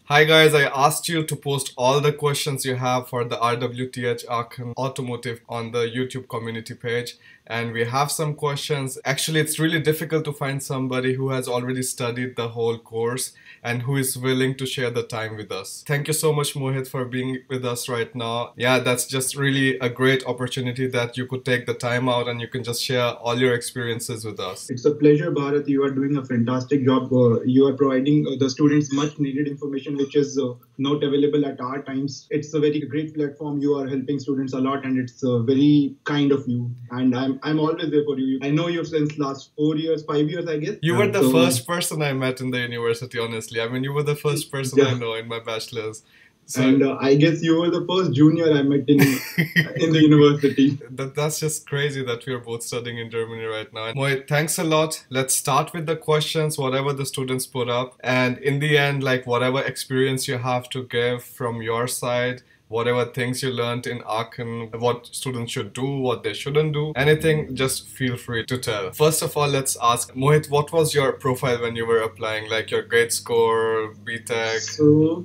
Hi guys, I asked you to post all the questions you have for the RWTH Aachen Automotive on the YouTube community page. And we have some questions. Actually, it's really difficult to find somebody who has already studied the whole course and who is willing to share the time with us. Thank you so much, Mohit, for being with us right now. Yeah, that's just really a great opportunity that you could take the time out and you can just share all your experiences with us. It's a pleasure, Bharat. You are doing a fantastic job. You are providing the students much needed information, which is not available at our times. It's a very great platform. You are helping students a lot, and it's very kind of you. And I'm always there for you. I know you since last 4 years, 5 years, I guess. You were the first person I met in the university, honestly. I mean, you were the first person I know in my bachelor's. So, and I guess you were the first junior I met in the university. That's just crazy that we are both studying in Germany right now. Mohit, thanks a lot. Let's start with the questions, whatever the students put up. And in the end, like whatever experience you have to give from your side, whatever things you learned in Aachen, what students should do, what they shouldn't do, anything, just feel free to tell. First of all, let's ask, Mohit, what was your profile when you were applying, like your grade score, BTech? So,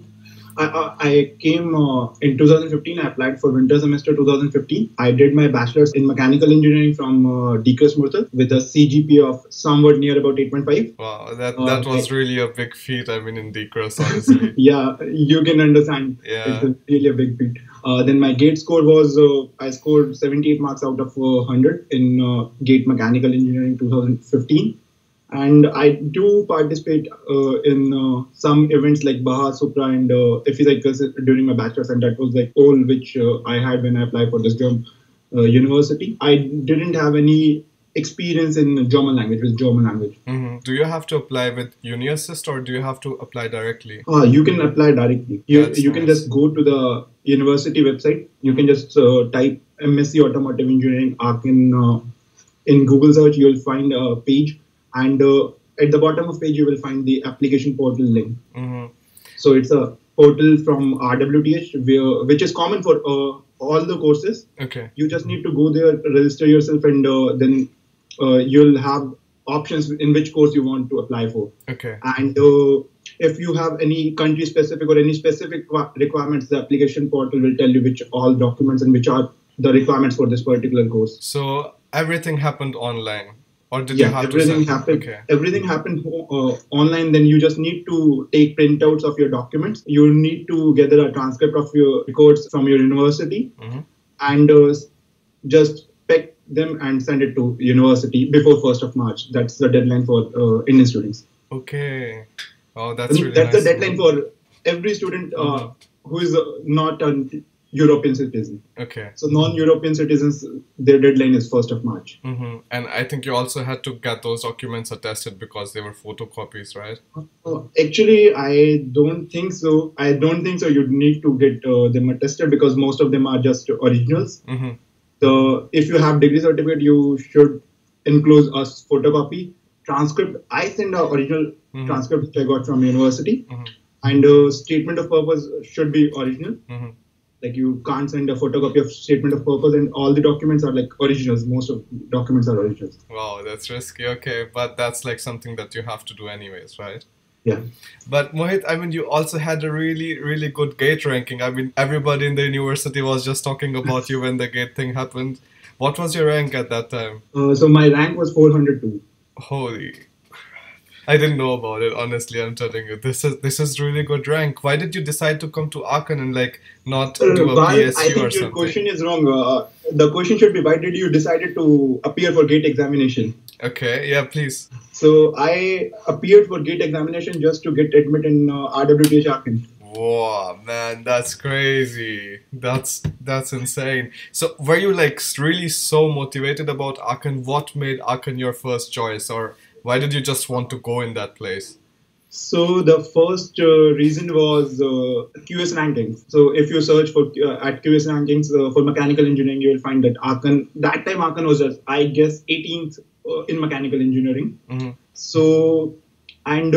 I came in 2015. I applied for winter semester 2015. I did my bachelor's in mechanical engineering from Murtal with a CGPA of somewhat near about 8.5. Wow, that was really a big feat. I mean, in DCRUS, honestly. Yeah, you can understand. Yeah. It's really a big feat. Then my GATE score was, I scored 78 marks out of 100 in GATE Mechanical Engineering 2015. And I do participate in some events like Baha, Supra, and Cycles during my bachelor's, and that was like all which I had when I applied for this university. I didn't have any experience in German language, with German language. Mm-hmm. Do you have to apply with UniAssist or do you have to apply directly? You can apply directly. You can just go to the university website. You can just type M.Sc Automotive Engineering Aachen in Google search. You'll find a page. And at the bottom of the page, you will find the application portal link. Mm-hmm. So it's a portal from RWTH, which is common for all the courses. Okay. You just need to go there, register yourself, and then you'll have options in which course you want to apply for. Okay. And if you have any country specific or any specific requirements, the application portal will tell you which all documents and which are the requirements for this particular course. So everything happened online? Or did you have everything to happened. Okay. Everything happened online. Then you just need to take printouts of your documents. You need to gather a transcript of your records from your university, and just pick them and send it to university before 1st of March. That's the deadline for Indian students. Okay. Oh, that's really That's nice. the deadline for every student who is not a European citizen. Okay. So non-European citizens, their deadline is 1st of March. Mm-hmm. And I think you also had to get those documents attested because they were photocopies, right? Actually, I don't think so. You'd need to get them attested because most of them are just originals. Mm-hmm. So if you have degree certificate, you should enclose a photocopy. Transcript, I send an original transcript which I got from university. And statement of purpose should be original. Like you can't send a photocopy of statement of purpose, and all the documents are like originals. Most of documents are originals. Wow, that's risky. Okay, but that's like something that you have to do anyways, right? Yeah. But Mohit, I mean, you also had a really, really good GATE ranking. I mean, everybody in the university was just talking about you when the GATE thing happened. What was your rank at that time? So my rank was 402. Holy. I didn't know about it, honestly, I'm telling you. This is really good rank. Why did you decide to come to Aachen and like not do a PSU or something? I think your question is wrong. The question should be, why did you decided to appear for GATE examination? Okay, yeah, please. So I appeared for GATE examination just to get admitted in RWTH Aachen. Wow, man, that's crazy. That's insane. So were you like really so motivated about Aachen? What made Aachen your first choice, or why did you just want to go in that place? So the first reason was QS rankings. So if you search for at QS rankings for mechanical engineering, you will find that Aachen was just, I guess, 18th in mechanical engineering. So, and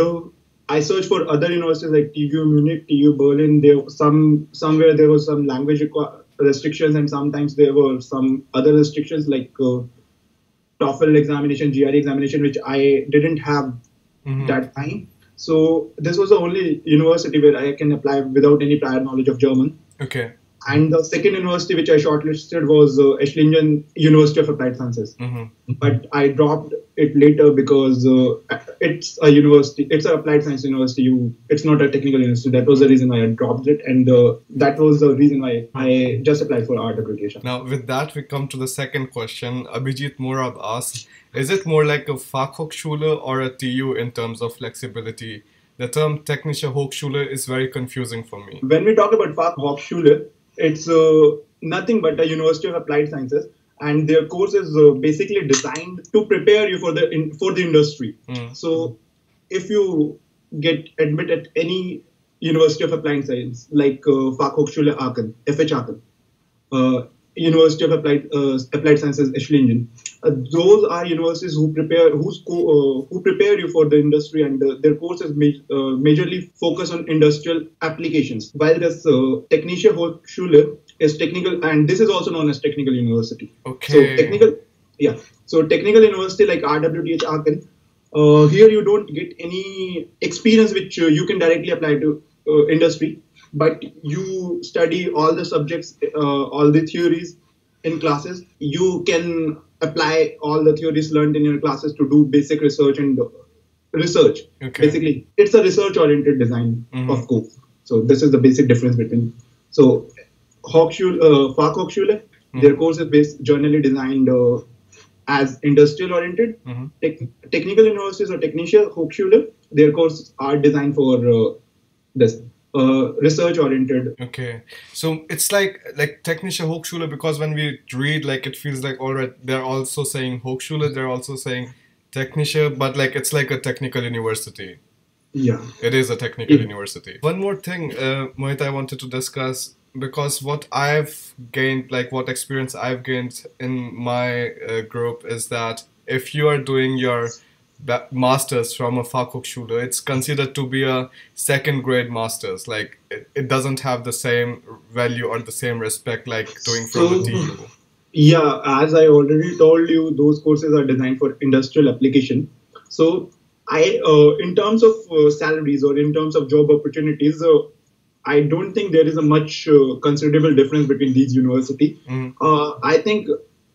I searched for other universities like TU Munich, TU Berlin. Somewhere there was some language restrictions, and sometimes there were some other restrictions like TOEFL examination, GRE examination, which I didn't have that time. So this was the only university where I can apply without any prior knowledge of German. Okay. And the second university which I shortlisted was Esslingen University of Applied Sciences. But I dropped it later because it's a university, it's an applied science university. It's not a technical university. That was the reason why I dropped it, and that was the reason why I just applied for RWTH. Now, with that, we come to the second question. Abhijit Morab asks, is it more like a Fachhochschule or a TU in terms of flexibility? The term Technische Hochschule is very confusing for me. When we talk about Fachhochschule, it's nothing but a University of Applied Sciences, and their course is basically designed to prepare you for the industry. So, if you get admitted at any University of Applied Science like Fachhochschule Aachen, FH Aachen, University of Applied Sciences Esslingen, those are universities who prepare you for the industry, and their courses majorly focus on industrial applications. While this Technische Hochschule is technical, and this is also known as technical university. Okay. So technical university like RWTH Aachen, here you don't get any experience which you can directly apply to industry, but you study all the subjects, all the theories in classes. You can apply all the theories learned in your classes to do basic research and research. Okay. Basically, it's a research-oriented design of course. So this is the basic difference between. So Fachhochschule, their course is generally designed as industrial-oriented. Technical universities or Technische Hochschule, their courses are designed for this. Research-oriented. Okay, so it's like Technische Hochschule, because when we read, like, it feels like all right, they're also saying Hochschule, they're also saying Technische, but like it's like a technical university. Yeah, it is a technical university. One more thing, Mohit, I wanted to discuss, because what I've gained, like what experience I've gained in my group, is that if you are doing your master's from a Fachhochschule, it's considered to be a second grade master's. Like it doesn't have the same value or the same respect like doing from a TU. Yeah, as I already told you, those courses are designed for industrial application. So in terms of salaries or in terms of job opportunities, I don't think there is a much considerable difference between these universities. I think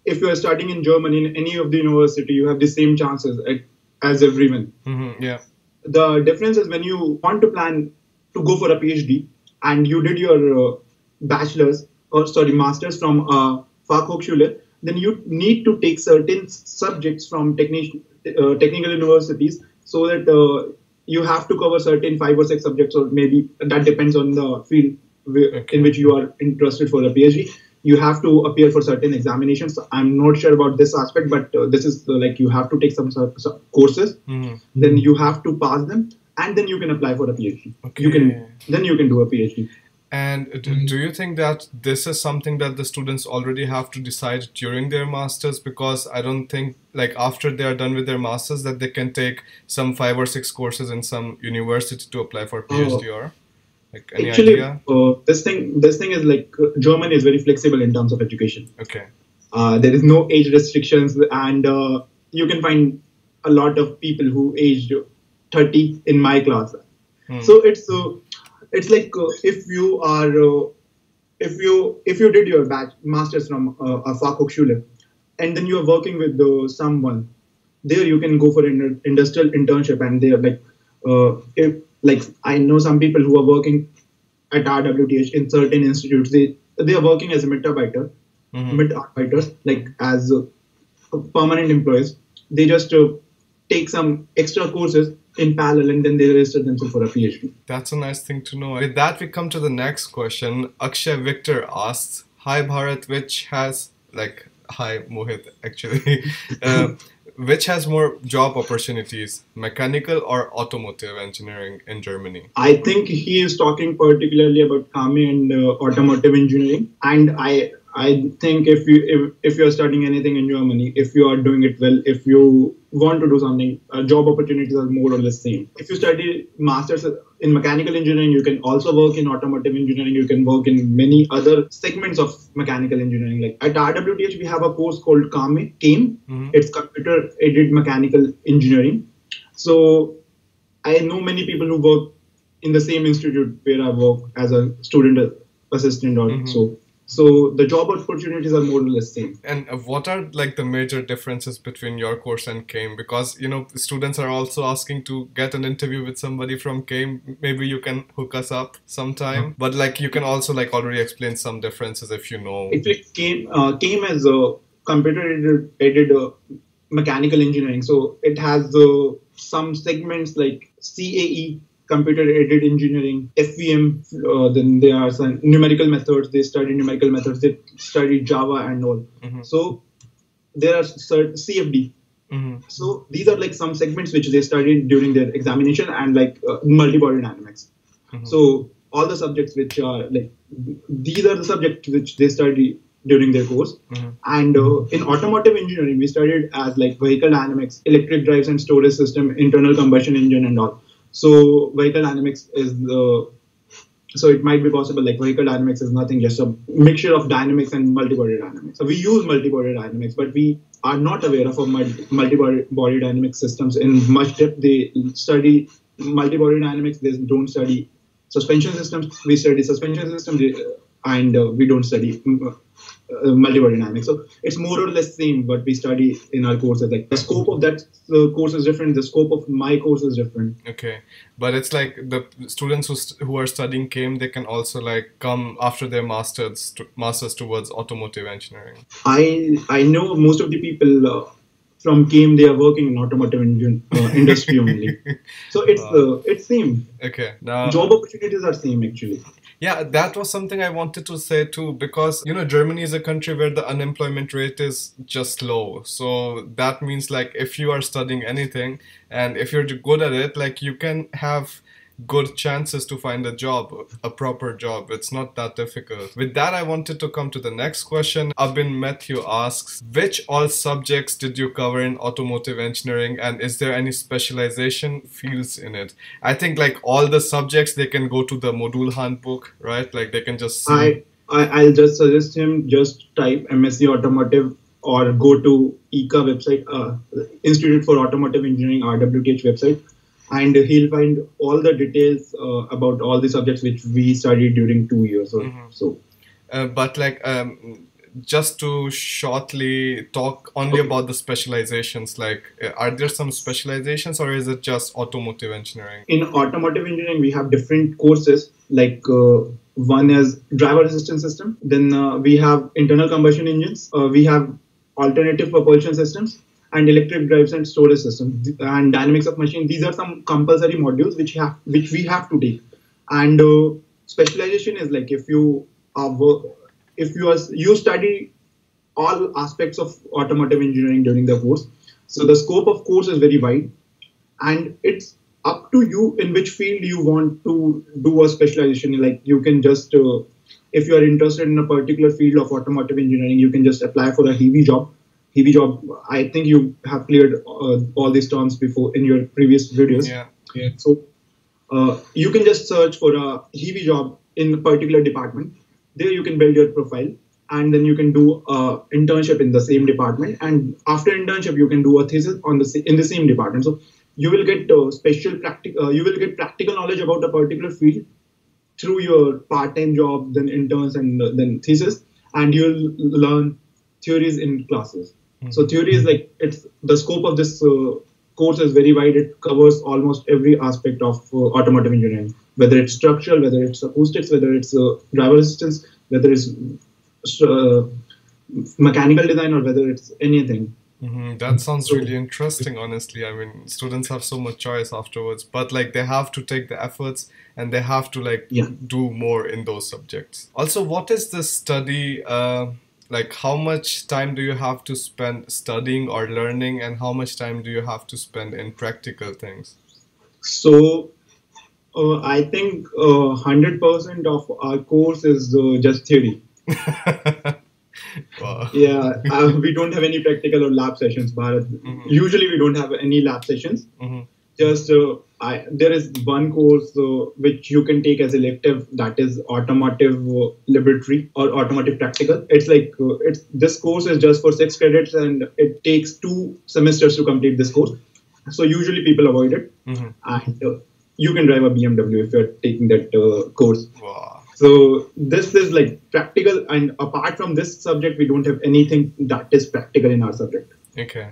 if you are studying in Germany in any of the university, you have the same chances as everyone. Yeah. The difference is when you want to plan to go for a PhD and you did your master's from Fachhochschule, then you need to take certain subjects from technical universities, so that you have to cover certain 5 or 6 subjects, or maybe that depends on the field in which you are interested for a PhD. You have to appear for certain examinations. I'm not sure about this aspect, but this is like you have to take some courses, then you have to pass them, and then you can apply for a PhD. Okay. Then you can do a PhD. And do you think that this is something that the students already have to decide during their masters? Because I don't think, like, after they are done with their masters, that they can take some 5 or 6 courses in some university to apply for PhD or like any idea? This thing is like Germany is very flexible in terms of education. Okay. There is no age restrictions, and you can find a lot of people who aged 30 in my class. So it's like if you did your master's from a Fachhochschule, and then you are working with someone, there you can go for an industrial internship, and they are like I know some people who are working at RWTH in certain institutes. They are working as a mitarbeiters, like as permanent employees. They just take some extra courses in parallel, and then they register themselves for a PhD. That's a nice thing to know. With that, we come to the next question. Akshay Victor asks, "Hi Bharat, hi Mohit, actually. Which has more job opportunities, mechanical or automotive engineering in Germany?" I think he is talking particularly about CAME and automotive engineering. And I think if you are studying anything in Germany, if you are doing it well, if you want to do something, job opportunities are more or less same. If you study masters in mechanical engineering, you can also work in automotive engineering. You can work in many other segments of mechanical engineering. Like at RWTH, we have a course called CAME. It's computer aided mechanical engineering. So I know many people who work in the same institute where I work as a student assistant or so. So the job opportunities are more or less same. And what are like the major differences between your course and CAME? Because students are also asking to get an interview with somebody from CAME. Maybe you can hook us up sometime. But like you can also like already explain some differences if you know. Actually, CAME as a computer aided mechanical engineering. So it has some segments like CAE, computer aided engineering, FVM. Then there are some numerical methods. They study numerical methods. They study Java and all. So there are CFD. So these are like some segments which they studied during their examination, and like multi-body dynamics. So all the subjects which are like, these are the subjects which they study during their course. And in automotive engineering, we studied as like vehicle dynamics, electric drives and storage system, internal combustion engine and all. So vehicle dynamics is so it might be possible like vehicle dynamics is nothing, just a mixture of dynamics and multi-body dynamics. So we use multi-body dynamics, but we are not aware of a multi-body dynamic systems in much depth. They study multi-body dynamics. They don't study suspension systems. We study suspension systems, and we don't study multi-body dynamics. So it's more or less same what we study in our courses. Like the scope of that course is different. The scope of my course is different. Okay, but it's like the students who are studying CAME, they can also like come after their masters towards automotive engineering. I know most of the people from CAME, they are working in automotive industry only. So it's same. Okay, now job opportunities are same actually. Yeah, that was something I wanted to say too, because Germany is a country where the unemployment rate is just low. So that means like if you are studying anything and if you're good at it, like you can have good chances to find a job, a proper job. It's not that difficult. With that, I wanted to come to the next question. Abin Matthew asks, which all subjects did you cover in automotive engineering, and is there any specialization fields in it? I think like all the subjects, they can go to the module handbook, right? Like they can just see. I'll just suggest him just type M.Sc Automotive or go to ICA website, Institute for Automotive Engineering, RWTH website. And he'll find all the details about all the subjects which we studied during 2 years or so. But like, just to shortly talk only about the specializations, like are there some specializations or is it just automotive engineering? In automotive engineering, we have different courses, like one is driver assistance system. Then we have internal combustion engines. We have alternative propulsion systems, and electric drives and storage systems, and dynamics of machine. These are some compulsory modules which we have to take. And specialization is like if you study all aspects of automotive engineering during the course. So the scope of course is very wide, and it's up to you in which field you want to do a specialization. Like you can just if you are interested in a particular field of automotive engineering, you can just apply for a HiWi job. HiWi job, I think you have cleared all these terms before in your previous videos. Yeah. So you can just search for a HiWi job in a particular department. There you can build your profile, and then you can do an internship in the same department. And after internship, you can do a thesis in the same department. So you will get you will get practical knowledge about a particular field through your part-time job, then interns, and then thesis, and you'll learn theories in classes. So theory is like, it's the scope of this course is very wide. It covers almost every aspect of automotive engineering, whether it's structural, whether it's acoustics, whether it's driver assistance, whether it's mechanical design, or whether it's anything. That sounds really interesting, honestly. I mean, students have so much choice afterwards, but like they have to take the efforts and they have to like do more in those subjects. Also, what is the study like how much time do you have to spend studying or learning, and how much time do you have to spend in practical things? So I think 100% of our course is just theory. Wow. Yeah, we don't have any practical or lab sessions, Bharat. Usually we don't have any lab sessions. Just there is one course which you can take as elective, that is automotive laboratory or automotive practical. It's like this course is just for 6 credits, and it takes 2 semesters to complete this course. So usually people avoid it, and you can drive a BMW if you're taking that course. Wow. So this is like practical, and apart from this subject, we don't have anything that is practical in our subject. Okay.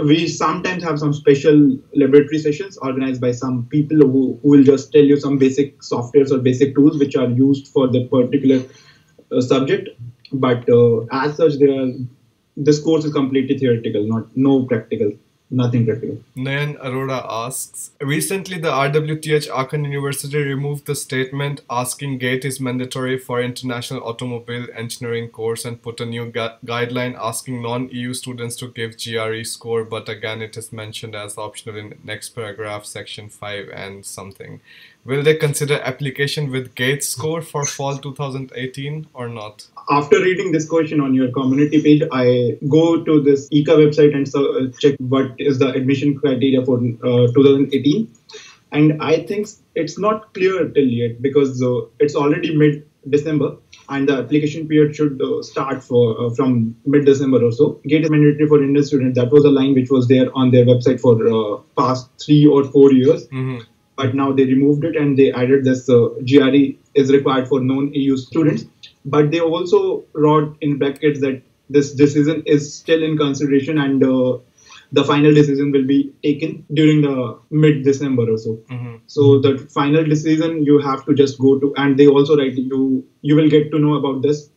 We sometimes have some special laboratory sessions organized by some people who will just tell you some basic softwares or basic tools which are used for the particular subject. But as such, this course is completely theoretical, no practical, nothing practical. Nayan Arora asks, recently the RWTH Aachen University removed the statement asking GATE is mandatory for international automobile engineering course and put a new guideline asking non-EU students to give GRE score, but again it is mentioned as optional in next paragraph, section 5 and something. Will they consider application with GATE score for fall 2018 or not? After reading this question on your community page, I go to this ICA website and check what is the admission criteria for 2018. And I think it's not clear till yet because it's already mid-December and the application period should start from mid-December or so. GATE is mandatory for Indian students. That was a line which was there on their website for past 3 or 4 years. But now they removed it and they added this GRE is required for non-EU students. But they also wrote in brackets that this decision is still in consideration and the final decision will be taken during the mid-December or so. So the final decision you have to just go to, and they also write you will get to know about this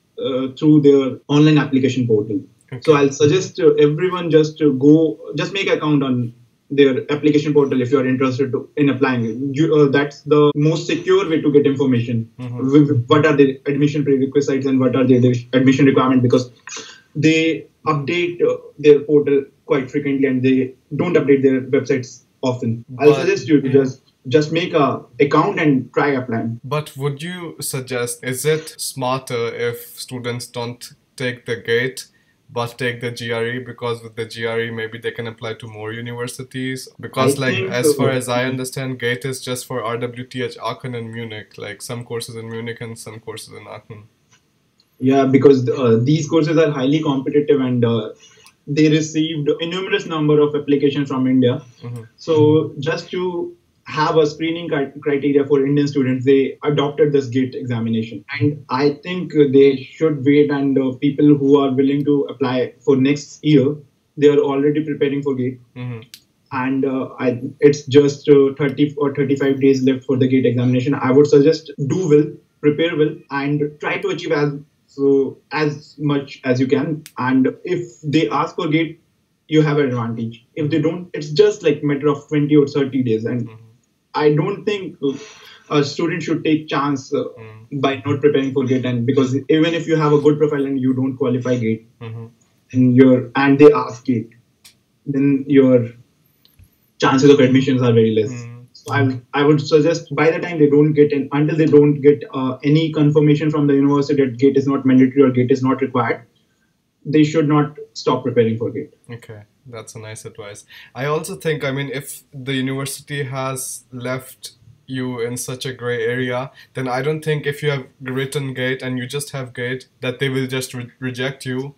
through their online application portal. Okay. So I'll suggest everyone just make an account on their application portal if you are interested in applying. That's the most secure way to get information. What are the admission prerequisites and what are the admission requirements, because they update their portal quite frequently and they don't update their websites often. I'll suggest you to just make a account and try applying. But would you suggest, is it smarter if students don't take the GATE but take the GRE, because with the GRE maybe they can apply to more universities? Because as far as I understand, GATE is just for RWTH Aachen and Munich, like some courses in Munich and some courses in Aachen. Yeah, because these courses are highly competitive and they received a numerous number of applications from India. So just to have a screening criteria for Indian students, they adopted this GATE examination. And I think they should wait, and people who are willing to apply for next year, they are already preparing for GATE. And it's just 30 or 35 days left for the GATE examination. I would suggest do well, prepare well, and try to achieve as much as you can. And if they ask for GATE, you have an advantage. If they don't, it's just like a matter of 20 or 30 days. And I don't think a student should take chance by not preparing for GATE, and because even if you have a good profile and you don't qualify GATE, and they ask GATE, then your chances of admissions are very less. So I would suggest by the time they don't get in, until they don't get any confirmation from the university that GATE is not mandatory or GATE is not required, they should not stop preparing for GATE. Okay, that's a nice advice. I also think, if the university has left you in such a gray area, then I don't think if you have written GATE and you just have GATE, that they will just reject you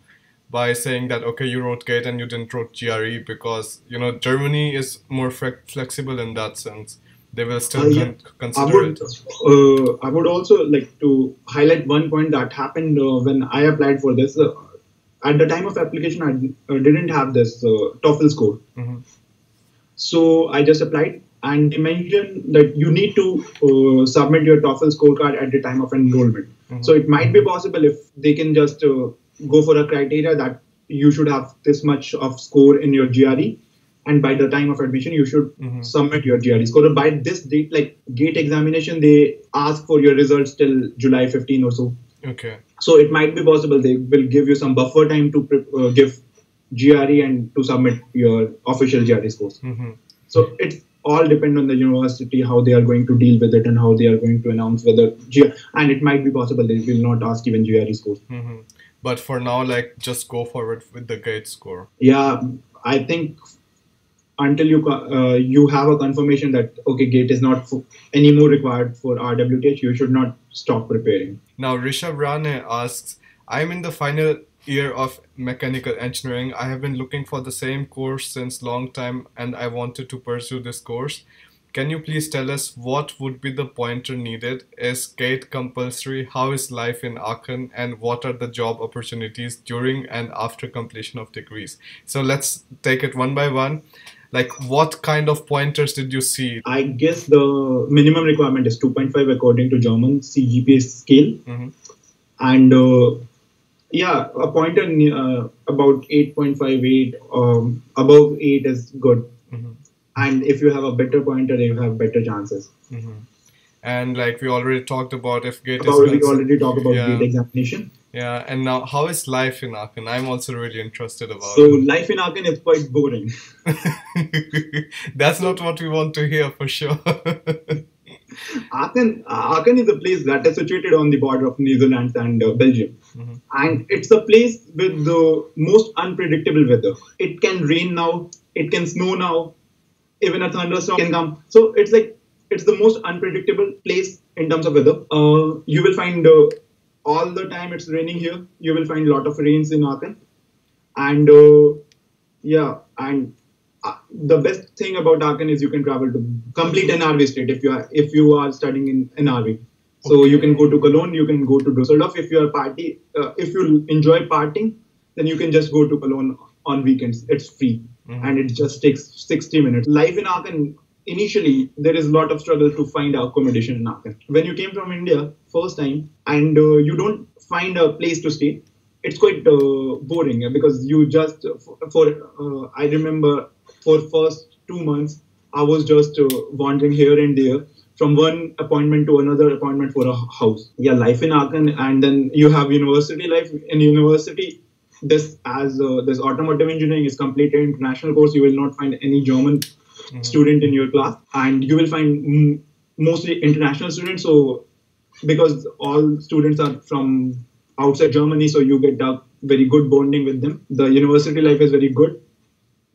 by saying that, okay, you wrote GATE and you didn't wrote GRE, because, Germany is more flexible in that sense. They will still consider it. I would also like to highlight one point that happened when I applied for this. At the time of application, I didn't have this TOEFL score. So I just applied, and they mentioned that you need to submit your TOEFL scorecard at the time of enrollment. So it might be possible if they can just go for a criteria that you should have this much of score in your GRE, and by the time of admission, you should submit your GRE score. By this date, like GATE examination, they ask for your results till July 15 or so. Okay. So it might be possible they will give you some buffer time to give GRE and to submit your official GRE scores. So it all depends on the university, how they are going to deal with it and how they are going to announce whether and it might be possible they will not ask even GRE scores. But for now, just go forward with the GATE score. Yeah, I think until you have a confirmation that, okay, GATE is not anymore required for RWTH, you should not stop preparing. Now, Rishabh Rane asks, I'm in the final year of mechanical engineering. I have been looking for the same course since long time and I wanted to pursue this course. Can you please tell us what would be the pointer needed? Is GATE compulsory? How is life in Aachen? And what are the job opportunities during and after completion of degrees? So let's take it one by one. Like, what kind of pointers did you see? I guess the minimum requirement is 2.5 according to German CGPA scale. Mm-hmm. And yeah, a pointer about 8.58, above 8 is good. Mm-hmm. And if you have a better pointer, you have better chances. Mm-hmm. And like we already talked about, if GATE we already talked about GATE examination. Yeah, and now how is life in Aachen? I'm also really interested about So life in Aachen is quite boring. That's not what we want to hear for sure. Aachen is a place that is situated on the border of Netherlands and Belgium. Mm-hmm. And it's a place with the most unpredictable weather. It can rain now, it can snow now, even a thunderstorm can come. So it's the most unpredictable place in terms of weather. You will find all the time it's raining here. You will find a lot of rains in Aachen. And the best thing about Aachen is you can travel to complete NRW state if you are studying in NRW. So you can go to Cologne, you can go to Düsseldorf. If you enjoy partying, then you can just go to Cologne on weekends. It's free. Mm-hmm. And it just takes 60 minutes. Life in Aachen, initially, there is a lot of struggle to find accommodation in Aachen. When you came from India first time and you don't find a place to stay, it's quite boring because you just, I remember for first 2 months, I was just wandering here and there from one appointment to another appointment for a house. Yeah, life in Aachen, and then you have university life. In university, this automotive engineering is completely international course. You will not find any German student in your class, and you will find mostly international students. So because all students are from outside Germany, so you get a very good bonding with them. The university life is very good.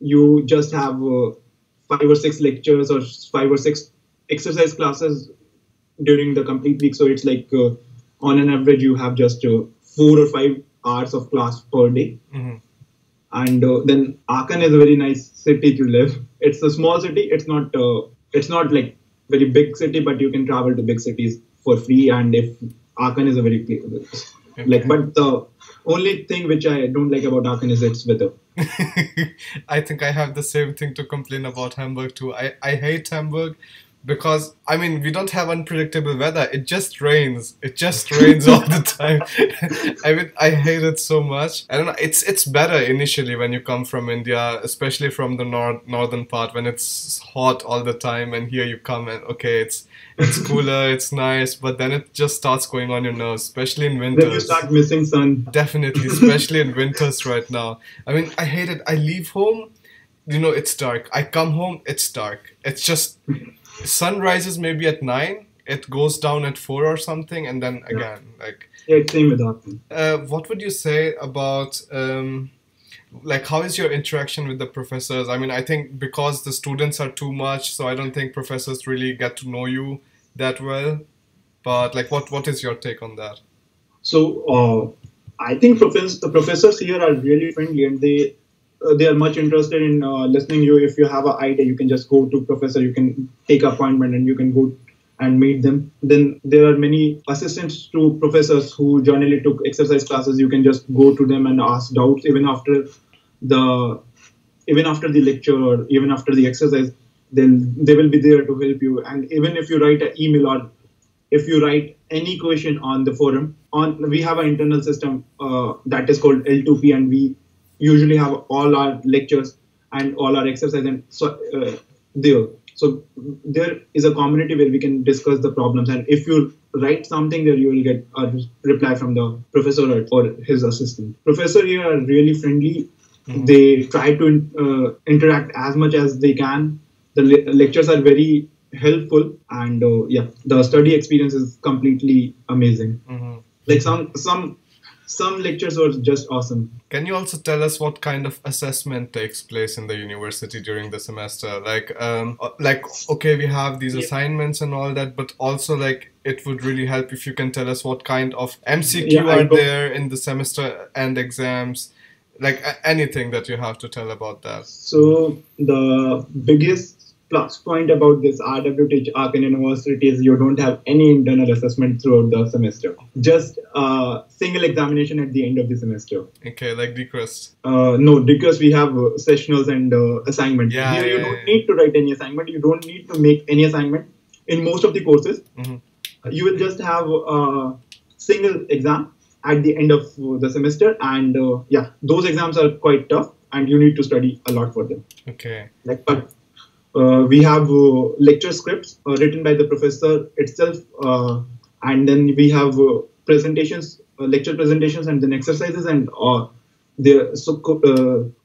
You just have 5 or 6 lectures or 5 or 6 exercise classes during the complete week. So it's like on an average you have just 4 or 5 hours of class per day. Mm-hmm. And then Aachen is a very nice city to live. It's a small city. It's not like very big city, but you can travel to big cities for free. And if Aachen is a very but the only thing which I don't like about Aachen is its weather. I think I have the same thing to complain about Hamburg too. I hate Hamburg because, I mean, we don't have unpredictable weather. It just rains. It just rains all the time. I mean, I hate it so much. I don't know. It's better initially when you come from India, especially from the northern part, when it's hot all the time. And here you come and, okay, it's cooler, it's nice, but then it just starts going on your nerves, especially in winters. Then you start missing sun. Definitely, especially in winters right now. I mean, I hate it. I leave home, it's dark. I come home, it's dark. It's just... sun rises maybe at 9, it goes down at 4 or something, and then again, same with that. What would you say about how is your interaction with the professors? I mean, I think because the students are too much, so I don't think professors really get to know you that well. But what is your take on that? So I think the professors here are really friendly, and they are much interested in listening to you. If you have an idea, you can just go to professor, you can take an appointment and you can go and meet them. Then there are many assistants to professors who generally took exercise classes. You can just go to them and ask doubts even after the lecture or even after the exercise. Then they will be there to help you. And even if you write an email or if you write any question on the forum, we have an internal system that is called L2P, and we usually have all our lectures and all our exercise and there. So there is a community where we can discuss the problems, and if you write something there, you will get a reply from the professor or his assistant. Professors here are really friendly. Mm-hmm. They try to interact as much as they can. The lectures are very helpful, and the study experience is completely amazing. Mm-hmm. Like some some lectures were just awesome. Can you also tell us what kind of assessment takes place in the university during the semester? Okay, we have these assignments and all that, but also like it would really help if you can tell us what kind of MCQ are there in the semester and exams, like anything that you have to tell about that. So the biggest plus point about this RWTH Aachen University is you don't have any internal assessment throughout the semester. Just a single examination at the end of the semester. Okay, like DCRIST. No, because we have sessionals and assignments. Yeah, Here you don't need to write any assignment. You don't need to make any assignment. In most of the courses, you will just have a single exam at the end of the semester. And those exams are quite tough and you need to study a lot for them. Okay. We have lecture scripts written by the professor itself, and then we have presentations, lecture presentations, and then exercises and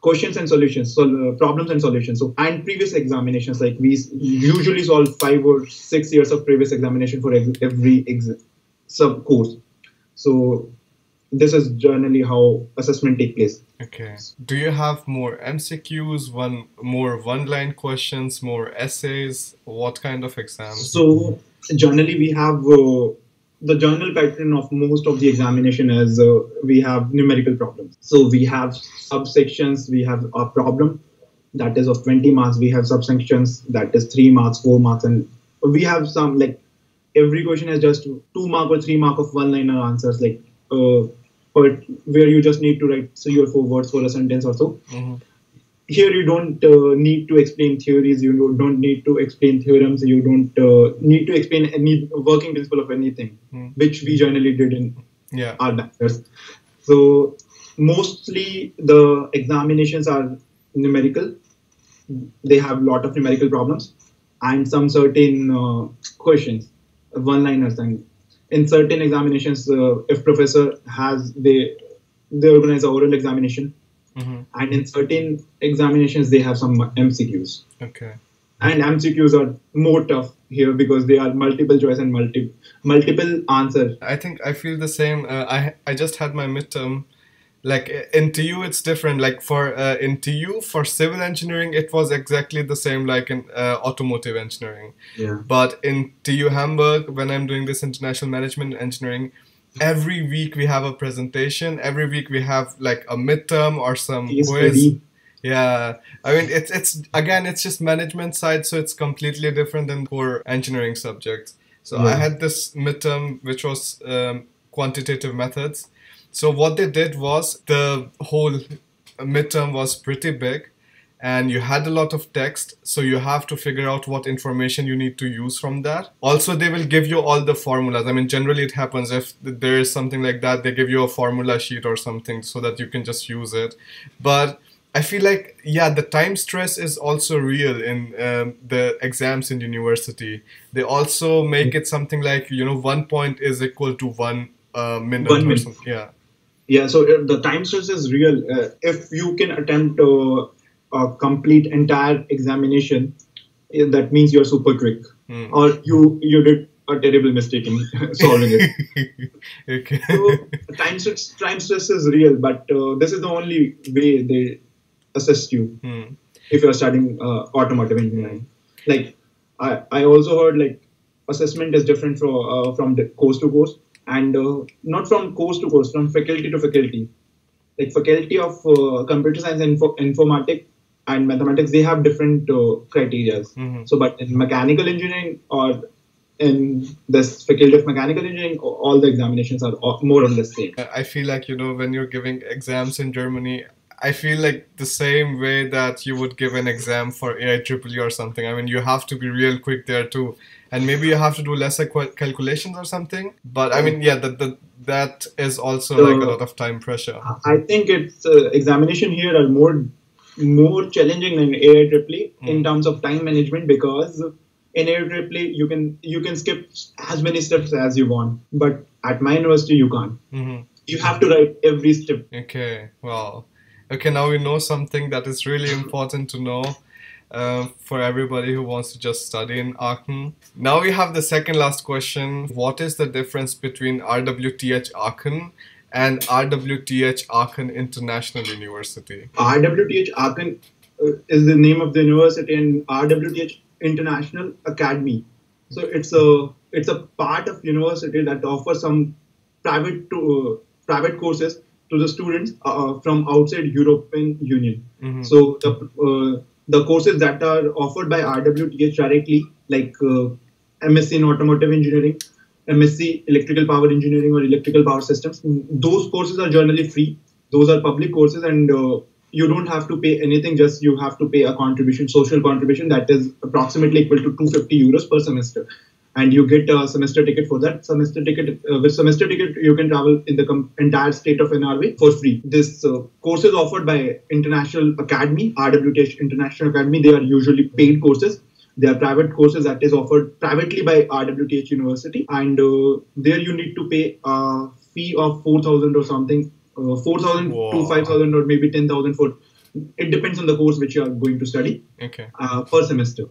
questions and solutions, problems and solutions. So and previous examinations, like we usually solve 5 or 6 years of previous examination for every sub course. So this is generally how assessment take place. Okay. Do you have more MCQs, more one-line questions, more essays? What kind of exams? So generally we have the general pattern of most of the examination is we have numerical problems. So we have subsections, we have a problem that is of 20 marks. We have subsections that is 3 marks, 4 marks, and we have some like every question has just 2 mark or 3 mark of one-liner answers, like but where you just need to write 3 or 4 words for a sentence or so. Here you don't need to explain theories, you don't need to explain theorems, you don't need to explain any working principle of anything, which we generally did in our bachelors. So mostly the examinations are numerical. They have a lot of numerical problems and some certain questions, one-liners, and in certain examinations, if professor has, they organize an oral examination, and in certain examinations they have some MCQs. Okay. And MCQs are more tough here because they are multiple choice and multiple answer. I think I feel the same. I just had my midterm. Like in TU, it's different. Like in TU, for civil engineering, it was exactly the same like in automotive engineering. Yeah. But in TU Hamburg, when I'm doing this international management engineering, every week we have a presentation. Every week we have like a midterm or some quiz. Yeah, I mean it's just management side, so it's completely different than core engineering subjects. So I had this midterm which was quantitative methods. So what they did was the whole midterm was pretty big and you had a lot of text. So you have to figure out what information you need to use from that. Also, they will give you all the formulas. I mean, generally it happens if there is something like that, they give you a formula sheet or something so that you can just use it. But I feel like, the time stress is also real in the exams in university. They also make it something like, 1 point is equal to 1 minute or something. Yeah. Yeah, so the time stress is real. If you can attempt a complete entire examination, that means you're super quick, or you did a terrible mistake in solving it. Okay. So time stress is real, but this is the only way they assess you if you're studying automotive engineering. Like I also heard like assessment is different from the course to course. And not from course to course, from faculty to faculty. Like faculty of computer science and informatics and mathematics, they have different criteria. So, but in mechanical engineering or in this faculty of mechanical engineering, all the examinations are more or less same. I feel like, when you're giving exams in Germany, I feel like the same way that you would give an exam for AIEEE or something. I mean, you have to be real quick there too. And maybe you have to do lesser calculations or something. But I mean, that is also like a lot of time pressure. I think it's examination here are more challenging than AIEEE in terms of time management, because in AIEEE you can skip as many steps as you want. But at my university, you can't. You have to write every step. Okay, wow. Okay, now we know something that is really important to know for everybody who wants to just study in Aachen. Now we have the second last question. What is the difference between RWTH Aachen and RWTH Aachen International University? RWTH Aachen is the name of the university, and RWTH International Academy. So it's a part of university that offers some private courses to the students from outside European Union. So the courses that are offered by RWTH directly, like M.Sc in Automotive Engineering, M.Sc Electrical Power Engineering or Electrical Power Systems, those courses are generally free. Those are public courses, and you don't have to pay anything. Just you have to pay a contribution, social contribution, that is approximately equal to 250 euros per semester, and you get a semester ticket for that. Semester ticket with semester ticket, you can travel in the entire state of NRW for free. This course is offered by International Academy, RWTH International Academy. They are usually paid courses. They are private courses that is offered privately by RWTH University, and there you need to pay a fee of 4,000 or something, 4,000 to 5,000 or maybe 10,000 for. It depends on the course which you are going to study. Per semester.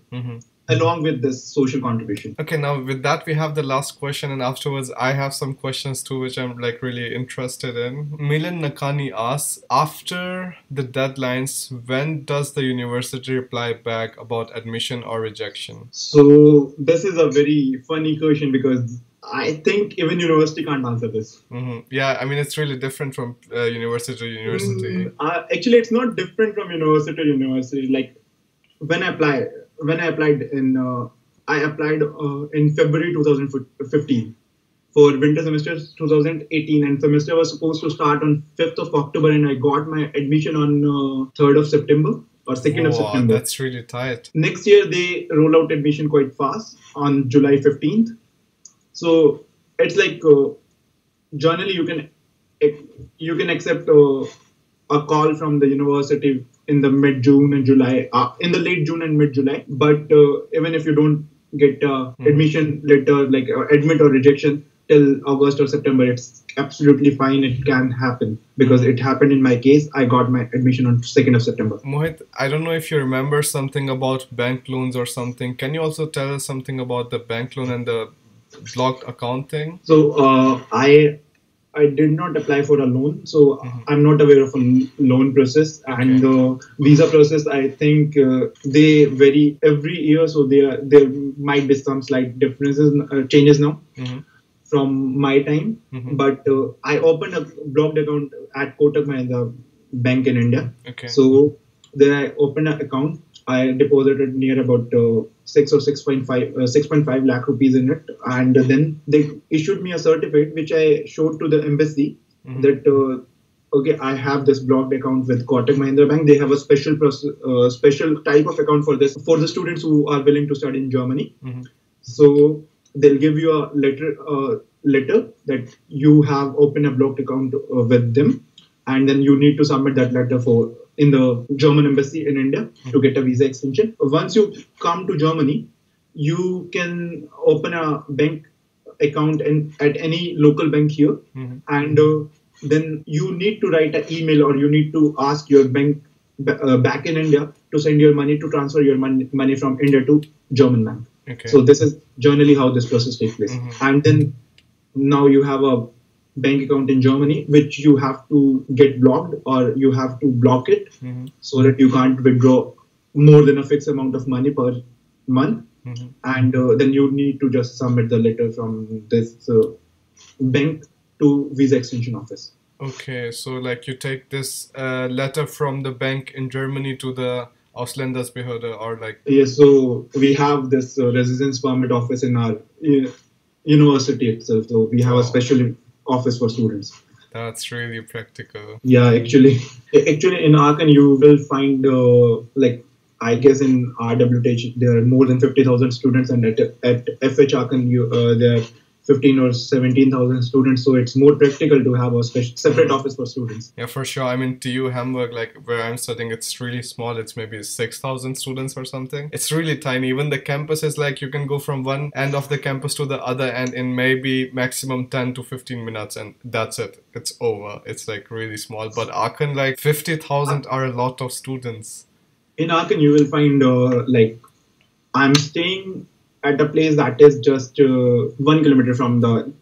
Along with this social contribution. Okay, now with that we have the last question, and afterwards I have some questions too which I'm like really interested in. Milan Nakani asks, after the deadlines, when does the university reply back about admission or rejection? So this is a very funny question because I think even university can't answer this. Yeah, I mean it's really different from university to university. Actually, it's not different from university to university. Like when I applied in February 2015 for winter semester 2018, and semester was supposed to start on 5th of October, and I got my admission on 3rd of September or 2nd of September. That's really tight. Next year they roll out admission quite fast on July 15th. So it's like generally you can accept a call from the university in the mid-June and July, in the late June and mid-July. But even if you don't get admission letter, like admit or rejection till August or September, it's absolutely fine. It can happen because it happened in my case. I got my admission on 2nd of September. Mohit, I don't know if you remember something about bank loans or something. Can you also tell us something about the bank loan and the blocked account thing? So I did not apply for a loan, so I'm not aware of a loan process. And the visa process, I think they vary every year, so there might be some slight differences, changes now from my time. But I opened a blocked account at Kotak Mahindra Bank in India. So there I opened an account. I deposited near about 6.5 lakh rupees in it, and then they issued me a certificate which I showed to the embassy that I have this blocked account with Kotak Mahindra Bank. They have a special type of account for this for the students who are willing to study in Germany. So they'll give you a letter that you have opened a blocked account with them, and then you need to submit that letter in the German embassy in India to get a visa extension. Once you come to Germany, you can open a bank account at any local bank here, and then you need to write an email or you need to ask your bank back in India to send your money, to transfer your money from India to German bank. So this is generally how this process takes place. And then now you have a bank account in Germany, which you have to get blocked or you have to block it so that you can't withdraw more than a fixed amount of money per month. And then you need to just submit the letter from this bank to visa extension office. Okay, so like you take this letter from the bank in Germany to the Ausländersbehörde or like... Yes, so we have this residence permit office in our university itself. So we have a special office for students. That's really practical. Yeah, actually in Aachen you will find I guess in RWTH there are more than 50,000 students, and at FH Aachen there are 15 or 17,000 students, so it's more practical to have a separate office for students. Yeah, for sure. I mean, TU Hamburg, like where I'm studying, it's really small. It's maybe 6,000 students or something. It's really tiny. Even the campus is like you can go from one end of the campus to the other end in maybe maximum 10 to 15 minutes, and that's it. It's over. It's like really small. But Aachen, like 50,000 are a lot of students. In Aachen, you will find I'm staying at a place that is just 1 kilometer from the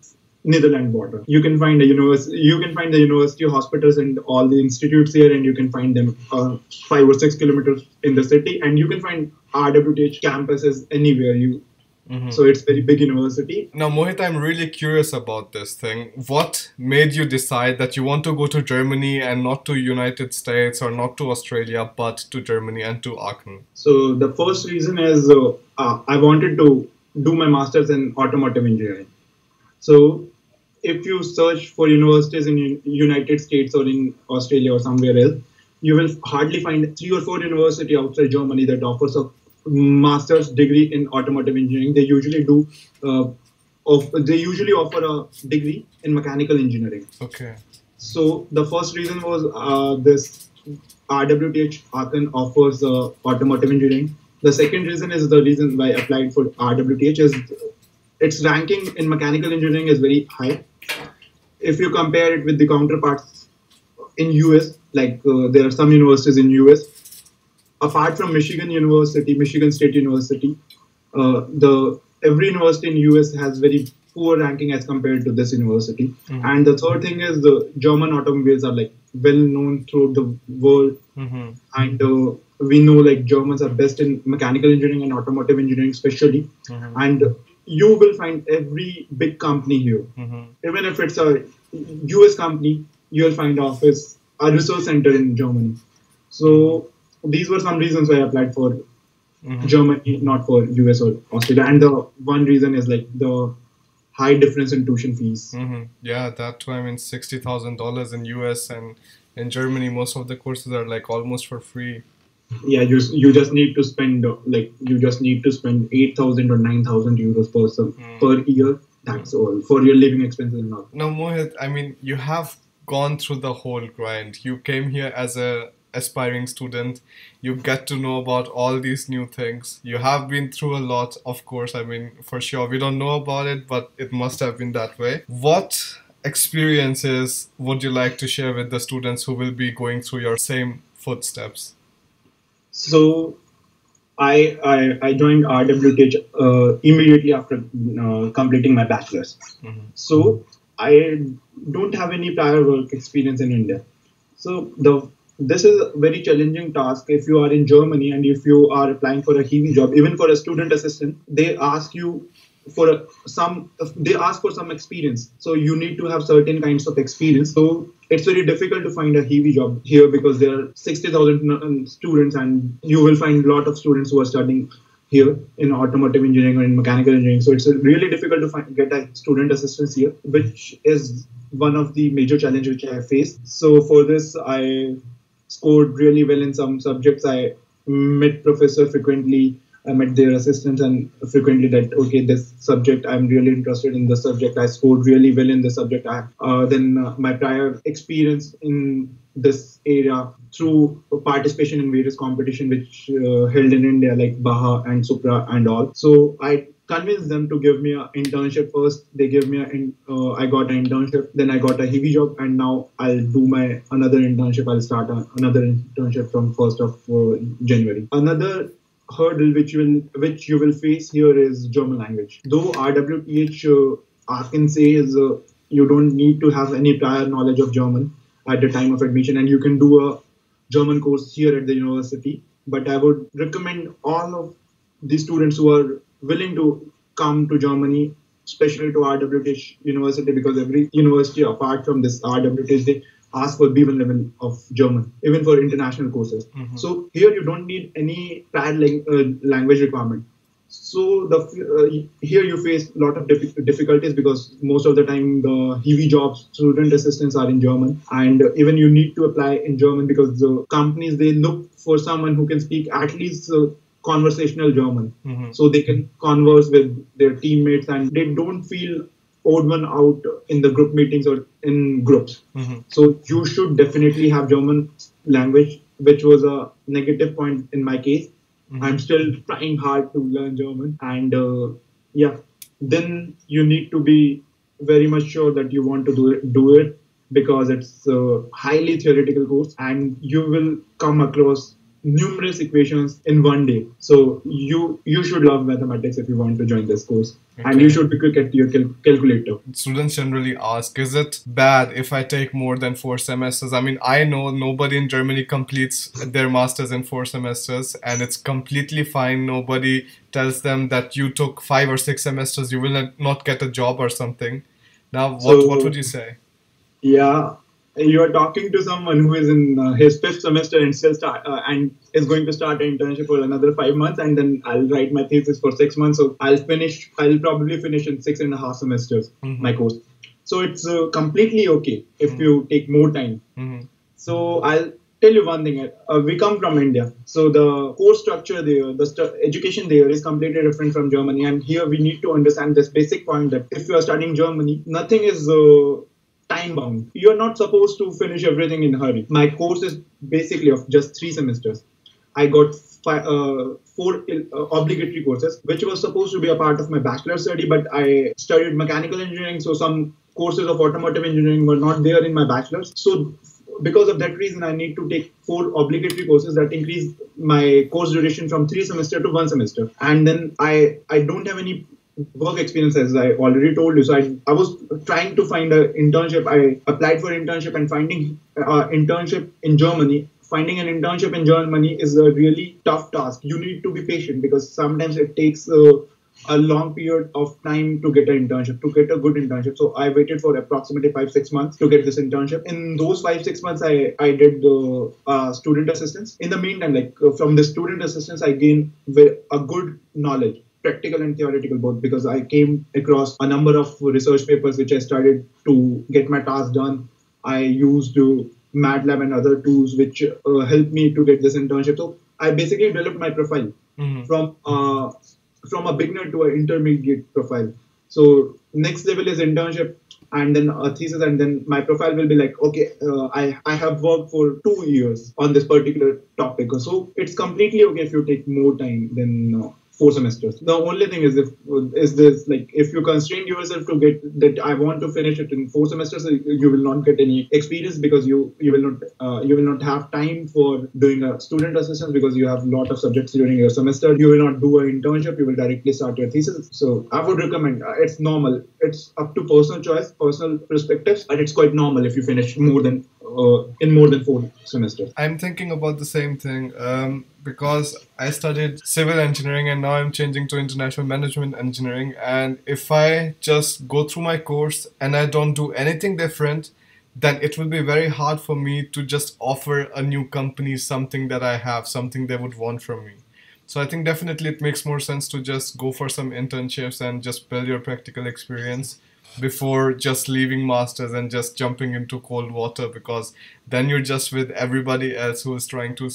Netherlands border. You can find the university hospitals and all the institutes here, and you can find them 5 or 6 kilometers in the city, and you can find RWTH campuses anywhere you. So it's very big university. Now, Mohit, I'm really curious about this thing. What made you decide that you want to go to Germany and not to United States or not to Australia, but to Germany and to Aachen? So the first reason is I wanted to do my master's in automotive engineering. So if you search for universities in United States or in Australia or somewhere else, you will hardly find 3 or 4 universities outside Germany that offers a master's degree in automotive engineering. They usually do. They usually offer a degree in mechanical engineering. Okay. So the first reason was this RWTH Aachen offers automotive engineering. The second reason is the reason why I applied for RWTH is its ranking in mechanical engineering is very high. If you compare it with the counterparts in US, like there are some universities in US, apart from Michigan State University, every university in US has very poor ranking as compared to this university. And the third thing is the German automobiles are like well known throughout the world, and we know like Germans are best in mechanical engineering and automotive engineering especially, and you will find every big company here, even if it's a US company, you'll find a research center in Germany. So these were some reasons why I applied for Germany, not for US or Australia. And the one reason is like the high difference in tuition fees. Yeah, that too. I mean, $60,000 in US, and in Germany, most of the courses are like almost for free. Yeah, you just need to spend 8,000 or 9,000 euros per year. That's all for your living expenses and all. Now, Mohit, I mean, you have gone through the whole grind. You came here as a aspiring student. You get to know about all these new things. You have been through a lot, of course. I mean, for sure, we don't know about it, but it must have been that way. What experiences would you like to share with the students who will be going through your same footsteps? So I joined RWTH immediately after completing my bachelor's. So I don't have any prior work experience in India. So this is a very challenging task if you are in Germany and if you are applying for a HiWi job, even for a student assistant, they ask you for some experience. So you need to have certain kinds of experience. So it's very difficult to find a HiWi job here because there are 60,000 students, and you will find a lot of students who are studying here in automotive engineering or in mechanical engineering. So it's really difficult to get a student assistance here, which is one of the major challenges which I faced. So for this, I scored really well in some subjects. I met professor frequently. I met their assistants and frequently that, okay, this subject, I'm really interested in the subject. I scored really well in the subject. Then my prior experience in this area through participation in various competitions which held in India like Baha and Supra and all. So I convinced them to give me an internship first. They gave me I got an internship, then I got a HiWi job, and now I'll do my another internship. I'll start another internship from 1st of January. Another hurdle which you will face here is German language. Though RWTH Aachen says you don't need to have any prior knowledge of German at the time of admission, and you can do a German course here at the university. But I would recommend all of the students who are willing to come to Germany, especially to RWTH University, because every university apart from this RWTH, they ask for B1 level of German, even for international courses. So here you don't need any prior language requirement. So here you face a lot of difficulties because most of the time the HiWi jobs, student assistants are in German, and even you need to apply in German because the companies, they look for someone who can speak at least conversational German, so they can converse with their teammates and they don't feel odd one out in the group meetings or in groups. So you should definitely have German language, which was a negative point in my case. I'm still trying hard to learn German, and then you need to be very much sure that you want to do it because it's a highly theoretical course, and you will come across numerous equations in one day. So you should love mathematics if you want to join this course. Okay. And you should be quick at your calculator. Students generally ask, is it bad if I take more than 4 semesters? I mean, I know nobody in Germany completes their masters in 4 semesters, and it's completely fine. Nobody tells them that you took 5 or 6 semesters, you will not get a job or something. Now, what would you say? Yeah, you are talking to someone who is in his 5th semester and still and is going to start an internship for another 5 months, and then I'll write my thesis for 6 months. So I'll probably finish in 6.5 semesters my course. So it's completely okay if you take more time. So I'll tell you one thing. We come from India, so the course structure there, education there is completely different from Germany. And here we need to understand this basic point that if you are studying Germany, nothing is time bound. You're not supposed to finish everything in a hurry. My course is basically of just 3 semesters. I got 4 obligatory courses, which was supposed to be a part of my bachelor study, but I studied mechanical engineering, so some courses of automotive engineering were not there in my bachelor's. So because of that reason, I need to take 4 obligatory courses that increase my course duration from 3 semesters to 1 semester. And then I don't have any work experience, as I already told you. So I was trying to find an internship. I applied for internship, and finding internship in Germany. Finding an internship in Germany is a really tough task. You need to be patient because sometimes it takes a long period of time to get an internship, to get a good internship. So I waited for approximately 5-6 months to get this internship. In those 5-6 months, I did the student assistance. In the meantime, from the student assistance, I gained a good knowledge, practical and theoretical both, because I came across a number of research papers which I studied to get my task done. I used MATLAB and other tools which helped me to get this internship. So I basically developed my profile from a beginner to an intermediate profile. So next level is internship, and then a thesis, and then my profile will be like, okay, I have worked for 2 years on this particular topic. So it's completely okay if you take more time than 4 semesters. The only thing is if you constrain yourself to get that I want to finish it in 4 semesters, you will not get any experience because you will not have time for doing a student assistance because you have a lot of subjects during your semester. You will not do an internship. You will directly start your thesis. So I would recommend. It's normal. It's up to personal choice, personal perspectives, and it's quite normal if you finish more than 4 semesters. I'm thinking about the same thing because I studied civil engineering and now I'm changing to international management engineering. And if I just go through my course and I don't do anything different, then it will be very hard for me to just offer a new company something that I have, something they would want from me. So I think definitely it makes more sense to just go for some internships and just build your practical experience before just leaving masters and just jumping into cold water, because then you're just with everybody else who is trying to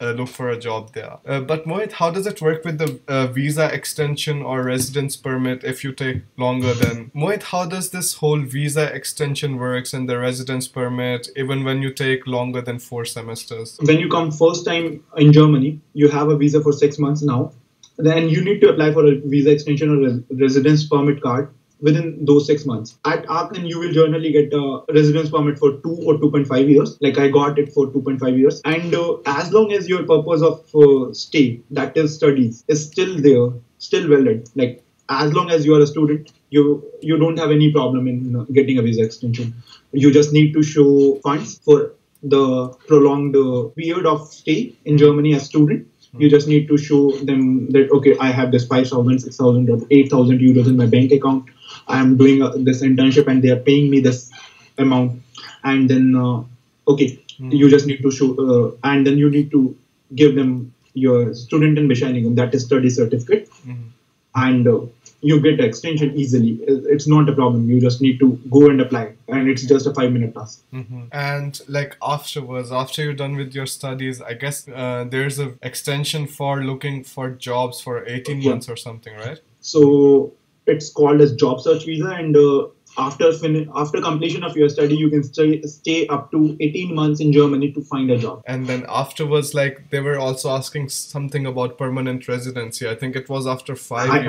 look for a job there. But Mohit, how does it work with the visa extension or residence permit if you take longer than... Mohit, how does this whole visa extension works and the residence permit even when you take longer than 4 semesters? When you come first time in Germany, you have a visa for 6 months now. Then you need to apply for a visa extension or residence permit card within those 6 months. At Aachen, you will generally get a residence permit for 2 or 2.5 years. Like I got it for 2.5 years. And as long as your purpose of stay, that is studies, is still there, still valid. Like as long as you are a student, you don't have any problem in getting a visa extension. You just need to show funds for the prolonged period of stay in Germany as student. You just need to show them that, okay, I have this 5,000, 6,000 or 8,000 euros in my bank account. I am doing this internship and they are paying me this amount. And then, you just need to show, and then you need to give them your student and Bescheinigung, that is study certificate. And you get the extension easily. It's not a problem. You just need to go and apply, and it's just a 5-minute task. And like afterwards, after you're done with your studies, I guess there's an extension for looking for jobs for 18 months or something, right? So it's called as job search visa, and after completion of your study, you can stay up to 18 months in Germany to find a job. And then afterwards, like they were also asking something about permanent residency. I think it was after 5 years.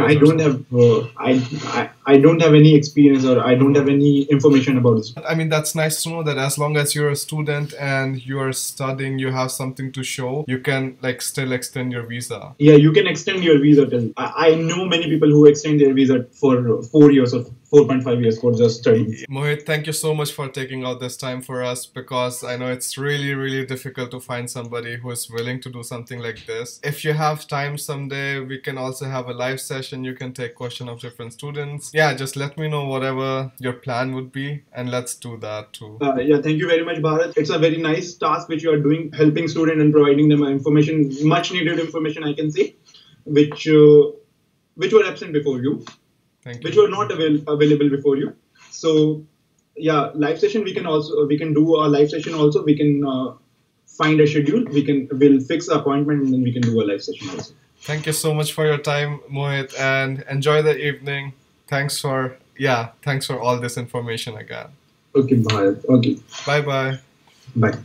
I don't have any experience, or I don't have any information about this. I mean, that's nice to know that as long as you're a student and you're studying, you have something to show, you can like still extend your visa. Yeah, you can extend your visa till. I know many people who extend their visa for 4 years or 4.5 years for just studies. Mohit, thank you so much for taking out this time for us, because I know it's really, really difficult to find somebody who is willing to do something like this. If you have time someday, we can also have a live session. You can take questions of different students. Yeah, just let me know whatever your plan would be, and let's do that too. Yeah, thank you very much, Bharat. It's a very nice task which you are doing, helping students and providing them information, much needed information, I can say, which were absent before you. Which were not available before you. So yeah, live session we can do a live session also. We can find a schedule. We'll fix an appointment, and then we can do a live session also. Thank you so much for your time, Mohit, and enjoy the evening. Thanks for all this information again. Okay, bye. Okay. Bye bye. Bye.